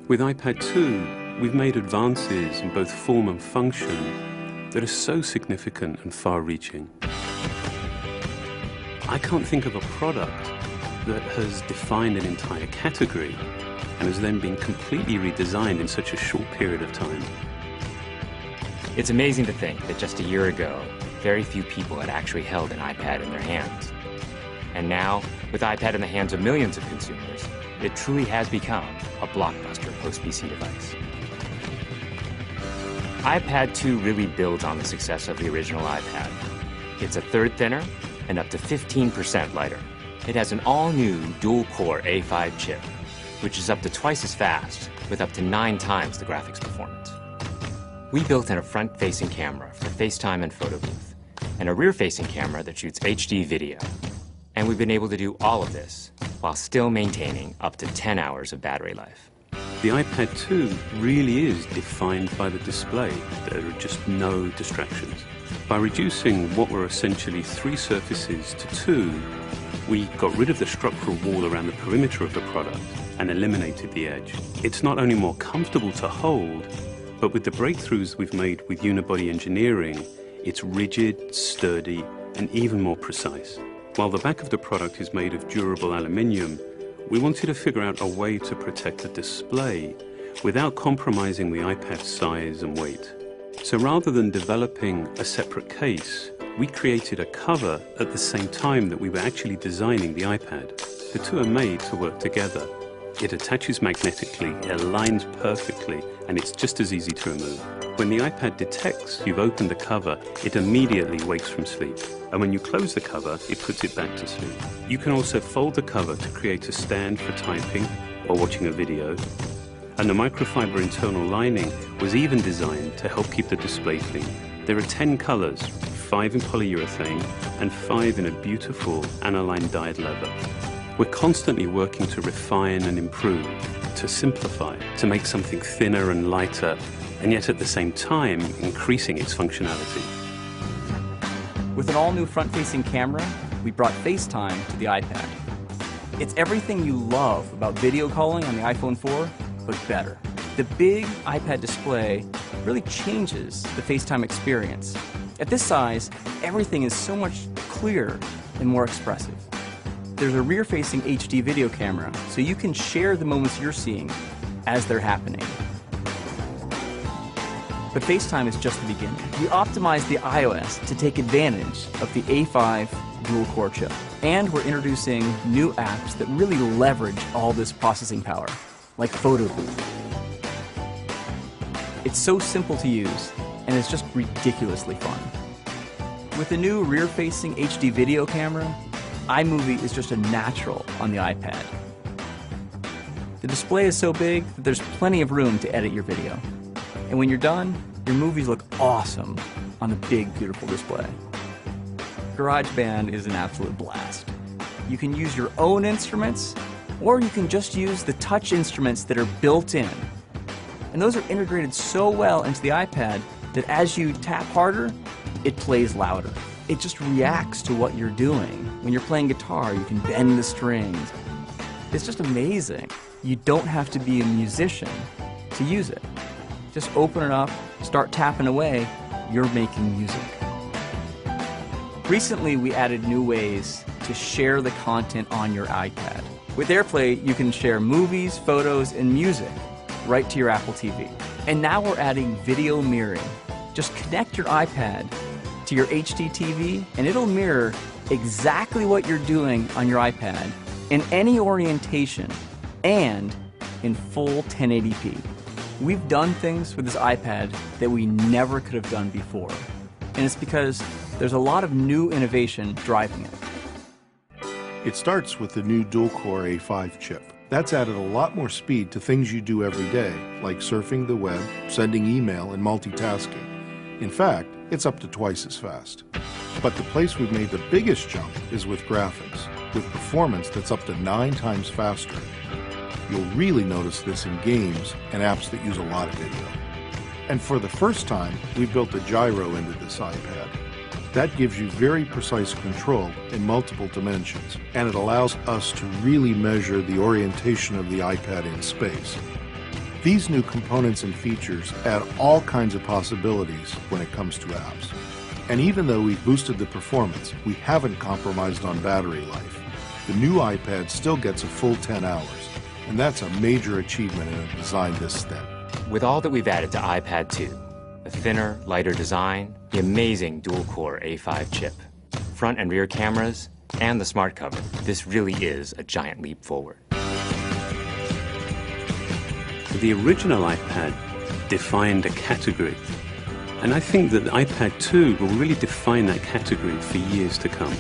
With iPad 2, we've made advances in both form and function that are so significant and far-reaching. I can't think of a product that has defined an entire category and has then been completely redesigned in such a short period of time. It's amazing to think that just a year ago, very few people had actually held an iPad in their hands. And now, with iPad in the hands of millions of consumers, it truly has become a blockbuster post-PC device. iPad 2 really builds on the success of the original iPad. It's a third thinner and up to 15% lighter. It has an all-new dual-core A5 chip, which is up to twice as fast, with up to 9 times the graphics performance. We built in a front-facing camera for FaceTime and photo booth, and a rear-facing camera that shoots HD video. And we've been able to do all of this while still maintaining up to 10 hours of battery life. The iPad 2 really is defined by the display. There are just no distractions. By reducing what were essentially 3 surfaces to 2, we got rid of the structural wall around the perimeter of the product and eliminated the edge. It's not only more comfortable to hold, but with the breakthroughs we've made with unibody engineering, it's rigid, sturdy, and even more precise. While the back of the product is made of durable aluminium, we wanted to figure out a way to protect the display without compromising the iPad's size and weight. So rather than developing a separate case, we created a cover at the same time that we were actually designing the iPad. The two are made to work together. It attaches magnetically, it aligns perfectly, and it's just as easy to remove. When the iPad detects you've opened the cover, it immediately wakes from sleep. And when you close the cover, it puts it back to sleep. You can also fold the cover to create a stand for typing or watching a video. And the microfiber internal lining was even designed to help keep the display clean. There are 10 colors, 5 in polyurethane and 5 in a beautiful aniline dyed leather. We're constantly working to refine and improve, to simplify, to make something thinner and lighter, and yet at the same time, increasing its functionality. With an all-new front-facing camera, we brought FaceTime to the iPad. It's everything you love about video calling on the iPhone 4, but better. The big iPad display really changes the FaceTime experience. At this size, everything is so much clearer and more expressive. There's a rear-facing HD video camera, so you can share the moments you're seeing as they're happening. But FaceTime is just the beginning. We optimized the iOS to take advantage of the A5 dual-core chip. And we're introducing new apps that really leverage all this processing power, like Photo Booth. It's so simple to use, and it's just ridiculously fun. With the new rear-facing HD video camera, iMovie is just a natural on the iPad. The display is so big that there's plenty of room to edit your video. And when you're done, your movies look awesome on the big, beautiful display. GarageBand is an absolute blast. You can use your own instruments, or you can just use the touch instruments that are built in. And those are integrated so well into the iPad that as you tap harder, it plays louder. It just reacts to what you're doing. When you're playing guitar, you can bend the strings. It's just amazing. You don't have to be a musician to use it. Just open it up, start tapping away, you're making music. Recently, we added new ways to share the content on your iPad. With AirPlay, you can share movies, photos, and music right to your Apple TV. And now we're adding video mirroring. Just connect your iPad to your HD TV, and it'll mirror exactly what you're doing on your iPad in any orientation and in full 1080p. We've done things with this iPad that we never could have done before, and it's because there's a lot of new innovation driving it. It starts with the new dual-core A5 chip. That's added a lot more speed to things you do every day, like surfing the web, sending email, and multitasking. In fact, it's up to twice as fast. But the place we've made the biggest jump is with graphics, with performance that's up to 9 times faster. You'll really notice this in games and apps that use a lot of video. And for the first time, we built a gyro into this iPad. That gives you very precise control in multiple dimensions, and it allows us to really measure the orientation of the iPad in space. These new components and features add all kinds of possibilities when it comes to apps. And even though we've boosted the performance, we haven't compromised on battery life. The new iPad still gets a full 10 hours, and that's a major achievement in a design this thin. With all that we've added to iPad 2, the thinner, lighter design, the amazing dual-core A5 chip, front and rear cameras, and the smart cover, this really is a giant leap forward. The original iPad defined a category, and I think that iPad 2 will really define that category for years to come.